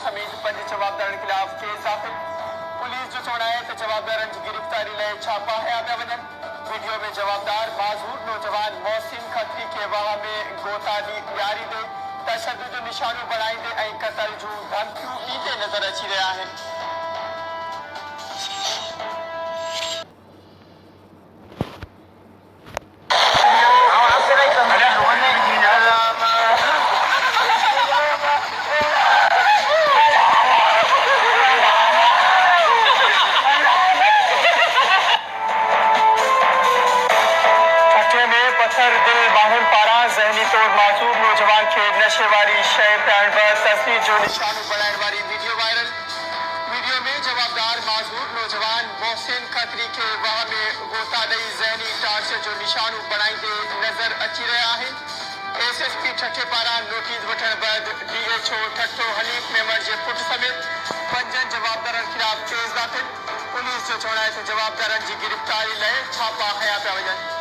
समेत 5 जवाबदारनि खिलाफ केस दाख़िल। पुलिस जो चवणु आहे त जवाबदारनि जी गिरफ़्तारी लाइ छापा हया पिया वञनि। वीडियो में जवाबदार माज़ूर नौजवान मोहसिन खत्री खे वाह में गोता ॾियारींदे तशद्दुद जो निशानो बणाईंदे ऐं क़त्ल जूं धमकियूं ॾींदे नज़र अची रहिया आहिनि। ज़हनी तौर माज़ूर नौजवान खे नशे वारी शइ पियाइण बि तस्वीर जो निशानो बणाइण वारी वीडियो वायरल। वीडियो में जवाबदार माज़ूर नौजवान मोहसिन खत्री खे वाह में गोता ॾेई ज़हनी टार्चर जो निशानो बणाईंदे नज़र अची रहिया आहिनि। एसएसपी ठठे पारां नोटिस वठण बैदि DHO ठठो हनीफ मेमण जे पुट समेत 5 जवाबदारनि खिलाफ केस दाख़िल। पुलिस जो चवणु आहे त जवाबदारनि जी गिरफ़्तारी लाइ छापा हया पिया वञनि।